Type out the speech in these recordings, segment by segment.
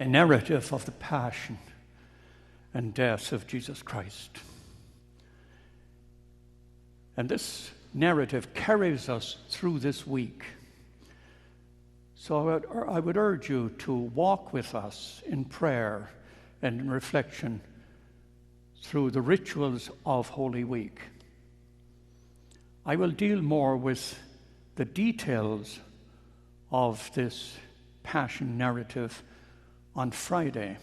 a narrative of the passion and death of Jesus Christ. And this narrative carries us through this week. So I would urge you to walk with us in prayer and in reflection through the rituals of Holy Week. I will deal more with the details of this passion narrative on Friday.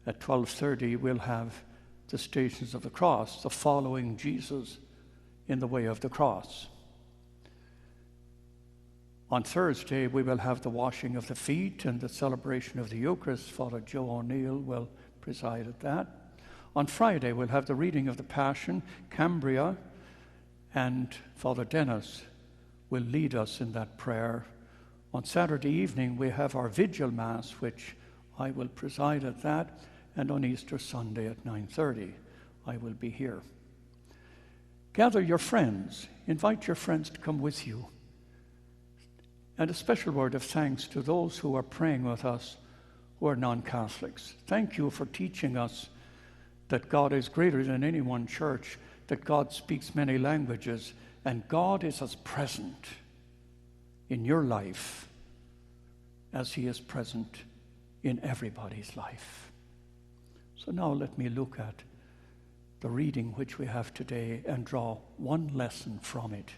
At 12:30 we'll have the Stations of the Cross, the following Jesus in the way of the cross. On Thursday we will have the washing of the feet and the celebration of the Eucharist. Father Joe O'Neill will preside at that. On Friday we'll have the reading of the Passion, Cambria, and Father Dennis will lead us in that prayer. On Saturday evening we have our Vigil Mass, which I will preside at that, and on Easter Sunday at 9:30 I will be here. Gather your friends, invite your friends to come with you. And a special word of thanks to those who are praying with us who are non-Catholics. Thank you for teaching us that God is greater than any one church, that God speaks many languages, and God is as present in your life as he is present in everybody's life. So now let me look at the reading which we have today and draw one lesson from it.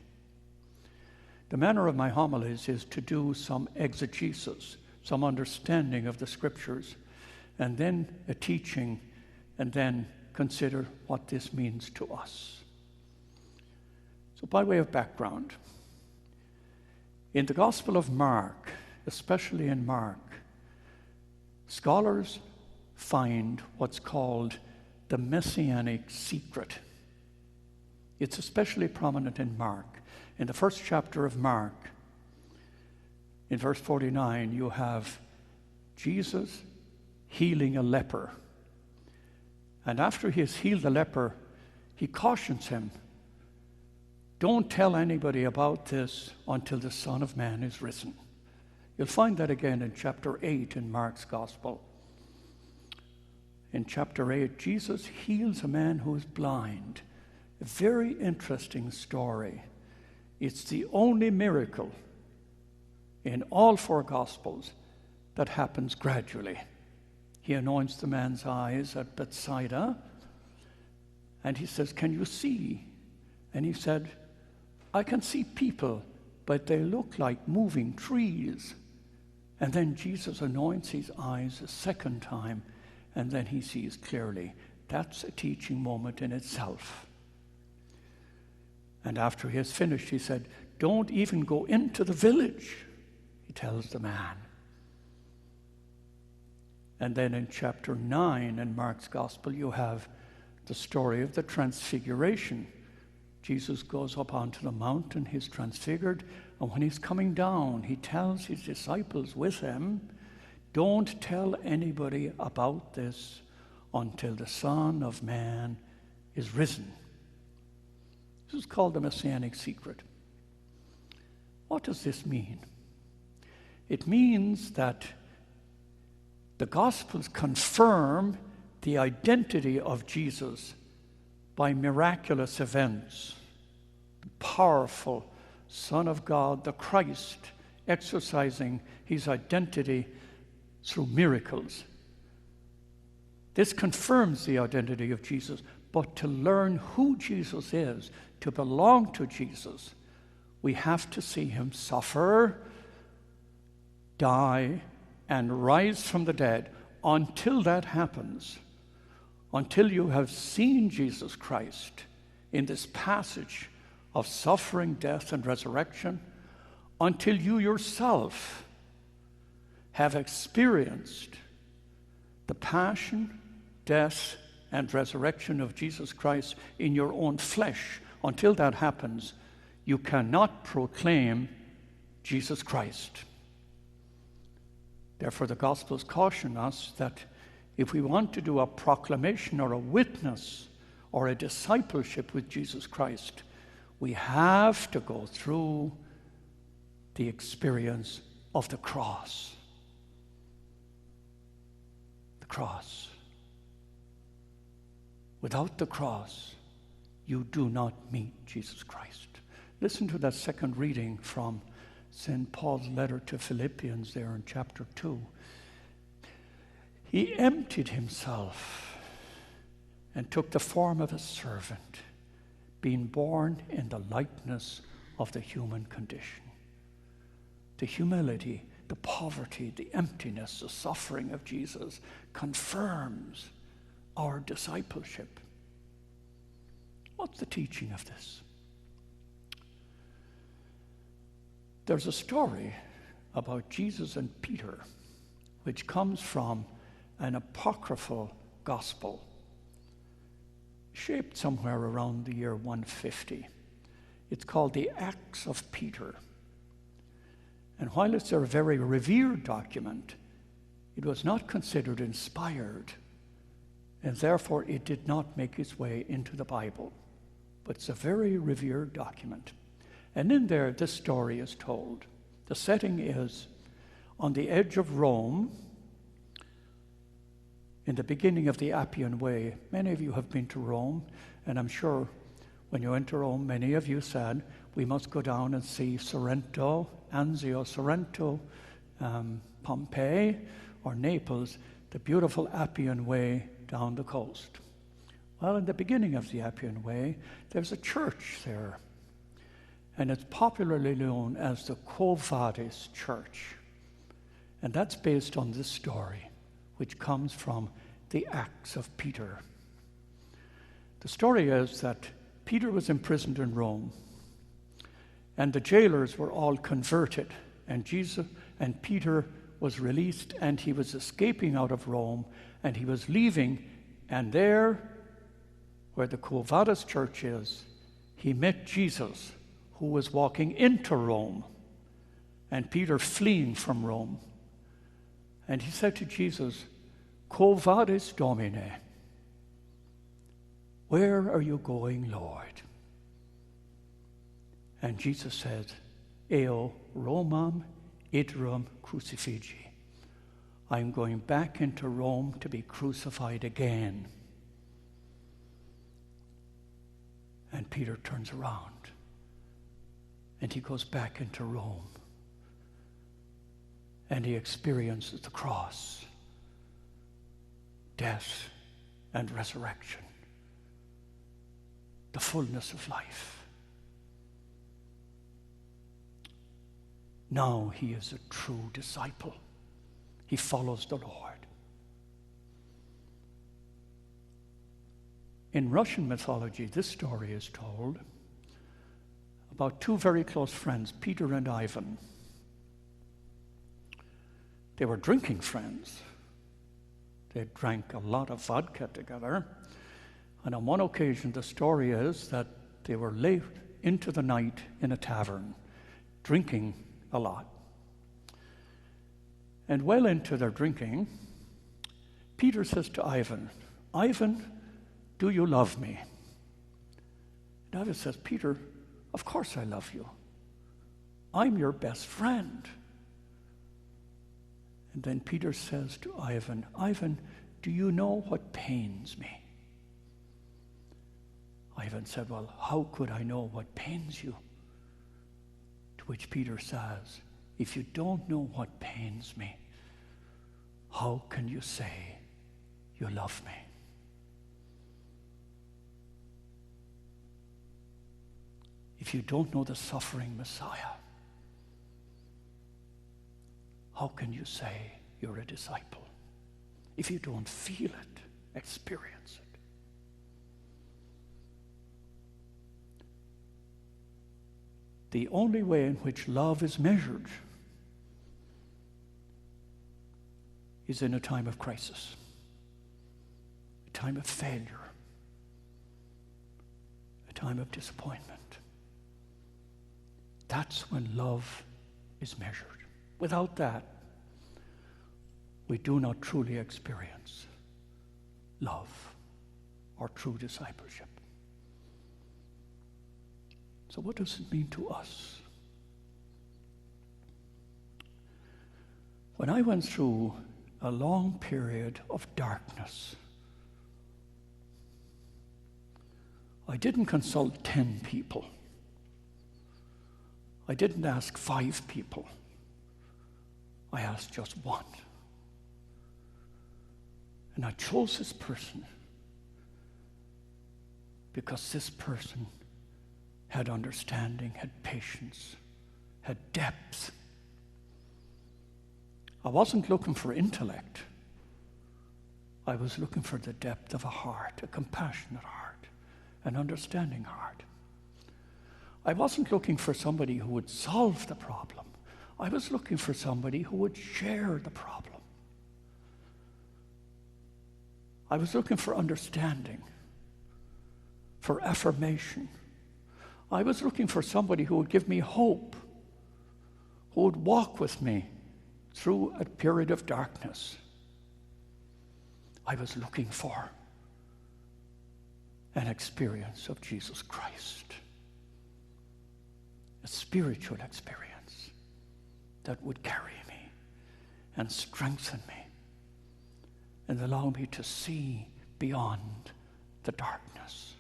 The manner of my homilies is to do some exegesis, some understanding of the Scriptures, and then a teaching, and then consider what this means to us. So by way of background, in the Gospel of Mark, especially in Mark, scholars find what's called the Messianic secret. It's especially prominent in Mark. In the first chapter of Mark, in verse 49, you have Jesus healing a leper. And after he has healed the leper, he cautions him, don't tell anybody about this until the Son of Man is risen. You'll find that again in chapter 8 in Mark's Gospel. In chapter 8, Jesus heals a man who is blind. A very interesting story. It's the only miracle in all four Gospels that happens gradually. He anoints the man's eyes at Bethsaida, and he says, can you see? And he said, I can see people, but they look like moving trees. And then Jesus anoints his eyes a second time, and then he sees clearly. That's a teaching moment in itself. And after he has finished, he said, don't even go into the village, he tells the man. And then in chapter 9 in Mark's Gospel, you have the story of the Transfiguration. Jesus goes up onto the mountain, he's transfigured, and when he's coming down, he tells his disciples with him, don't tell anybody about this until the Son of Man is risen. This is called the Messianic secret. What does this mean? It means that the Gospels confirm the identity of Jesus by miraculous events. The powerful Son of God, the Christ, exercising his identity through miracles. This confirms the identity of Jesus. But to learn who Jesus is, to belong to Jesus, we have to see him suffer, die, and rise from the dead. Until that happens, until you have seen Jesus Christ in this passage of suffering, death, and resurrection, until you yourself have experienced the passion, death, and resurrection of Jesus Christ in your own flesh, until that happens, you cannot proclaim Jesus Christ. Therefore, the Gospels caution us that if we want to do a proclamation or a witness or a discipleship with Jesus Christ, we have to go through the experience of the cross. cross. Without the cross, you do not meet Jesus Christ. Listen to that second reading from St. Paul's letter to Philippians there in chapter 2. He emptied himself and took the form of a servant, being born in the likeness of the human condition. The humility, the poverty, the emptiness, the suffering of Jesus confirms our discipleship. What's the teaching of this? There's a story about Jesus and Peter, which comes from an apocryphal gospel, shaped somewhere around the year 150. It's called the Acts of Peter. And while it's a very revered document, it was not considered inspired, and therefore it did not make its way into the Bible. But it's a very revered document. And in there, this story is told. The setting is on the edge of Rome, in the beginning of the Appian Way. Many of you have been to Rome, and I'm sure when you enter Rome, many of you said, we must go down and see Sorrento, Anzio, Sorrento, Pompeii, or Naples, the beautiful Appian Way down the coast. Well, in the beginning of the Appian Way, there's a church there, and it's popularly known as the Quo Vadis Church. And that's based on this story, which comes from the Acts of Peter. The story is that Peter was imprisoned in Rome, and the jailers were all converted, and Peter was released, and he was escaping out of Rome, and he was leaving, and there, where the Quo Vadis Church is, he met Jesus, who was walking into Rome, and Peter fleeing from Rome. And he said to Jesus, Quo vadis, Domine? Where are you going, Lord? And Jesus said, Eo Romam iterum crucifigi. I'm going back into Rome to be crucified again. And Peter turns around and he goes back into Rome. And he experiences the cross, death, and resurrection, the fullness of life. Now he is a true disciple. He follows the Lord. In Russian mythology, this story is told about two very close friends, Peter and Ivan. They were drinking friends. They drank a lot of vodka together. And on one occasion, the story is that they were late into the night in a tavern, drinking a lot. And well into their drinking, Peter says to Ivan, Ivan, do you love me? And Ivan says, Peter, of course I love you. I'm your best friend. And then Peter says to Ivan, Ivan, do you know what pains me? Ivan said, well, how could I know what pains you? To which Peter says, if you don't know what pains me, how can you say you love me? If you don't know the suffering Messiah, how can you say you're a disciple? If you don't feel it, experience it. The only way in which love is measured is in a time of crisis, a time of failure, a time of disappointment. That's when love is measured. Without that, we do not truly experience love or true discipleship. So what does it mean to us? When I went through a long period of darkness. I didn't consult 10 people. I didn't ask 5 people. I asked just one. And I chose this person because this person had understanding, had patience, had depth. I wasn't looking for intellect. I was looking for the depth of a heart, a compassionate heart, an understanding heart. I wasn't looking for somebody who would solve the problem. I was looking for somebody who would share the problem. I was looking for understanding, for affirmation. I was looking for somebody who would give me hope, who would walk with me through a period of darkness. I was looking for an experience of Jesus Christ, a spiritual experience that would carry me and strengthen me and allow me to see beyond the darkness.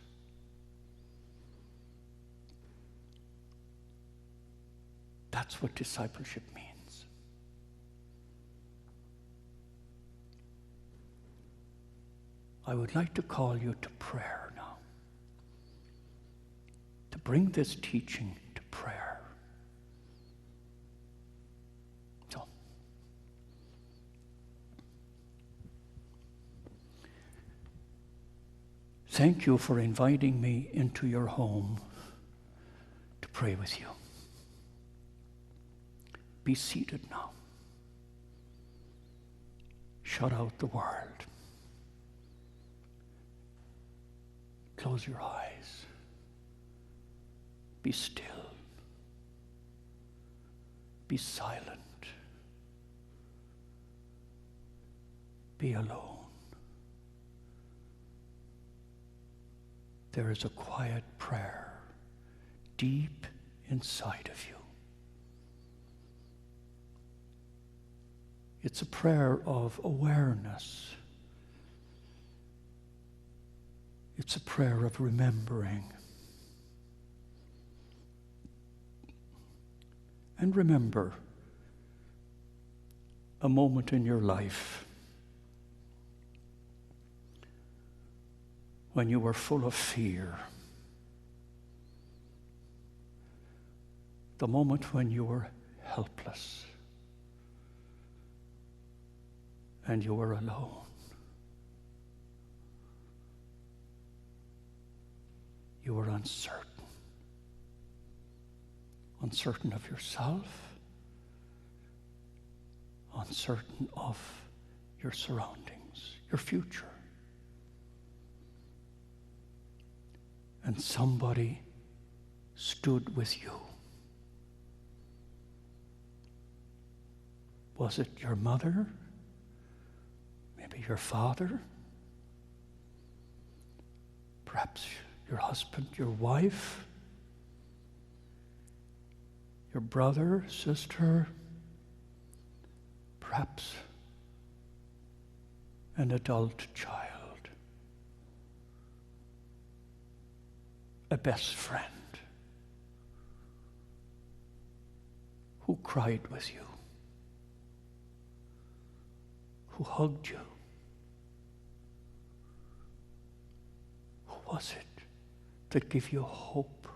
That's what discipleship means. I would like to call you to prayer now, to bring this teaching to prayer. So, thank you for inviting me into your home to pray with you. Be seated now. Shut out the world. Close your eyes. Be still. Be silent. Be alone. There is a quiet prayer deep inside of you. It's a prayer of awareness. It's a prayer of remembering. And remember a moment in your life when you were full of fear. The moment when you were helpless and you were alone. You were uncertain. Uncertain of yourself, uncertain of your surroundings, your future. And somebody stood with you. Was it your mother? Maybe your father? Perhaps your husband, your wife, your brother, sister, perhaps an adult child, a best friend who cried with you, who hugged you. Who was it that gave you hope,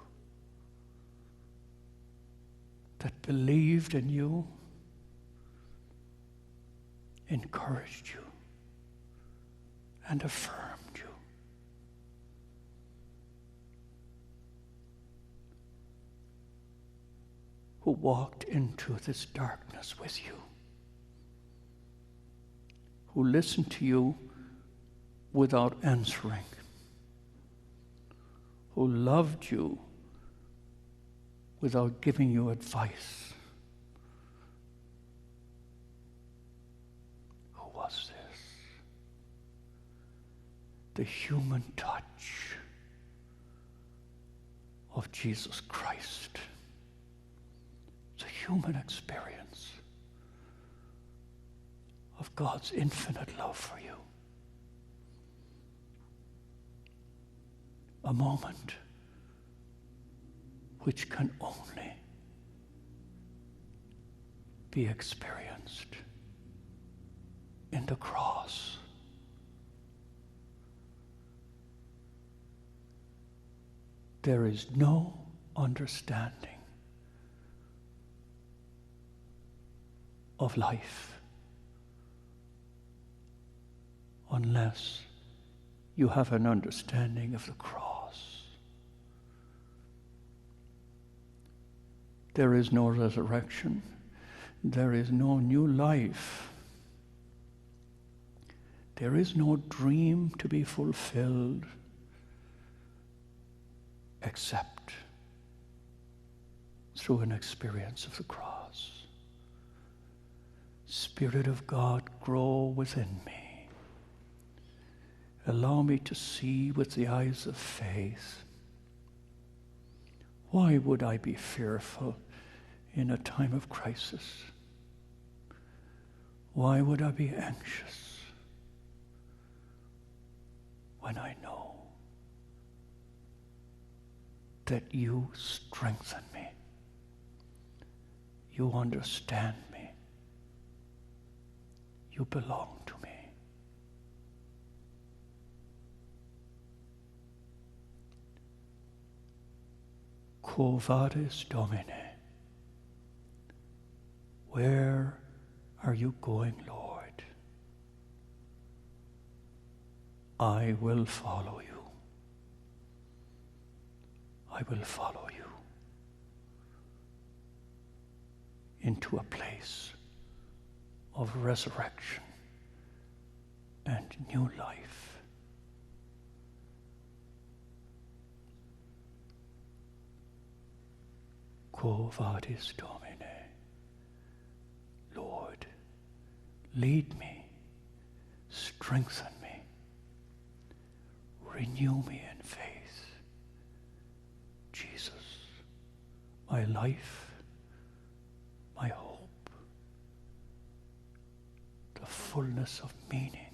that believed in you, encouraged you, and affirmed you? Who walked into this darkness with you? Who listened to you without answering? Who loved you without giving you advice? Who was this? The human touch of Jesus Christ. It's a human experience of God's infinite love for you. A moment which can only be experienced in the cross. There is no understanding of life unless you have an understanding of the cross. There is no resurrection. There is no new life. There is no dream to be fulfilled except through an experience of the cross. Spirit of God, grow within me. Allow me to see with the eyes of faith. Why would I be fearful in a time of crisis? Why would I be anxious when I know that you strengthen me? You understand me. You belong to me. Quo vadis, Domine? Where are you going, Lord? I will follow you. I will follow you into a place of resurrection and new life. Quo vadis, Domine? Lord, lead me, strengthen me, renew me in faith. Jesus, my life, my hope, the fullness of meaning.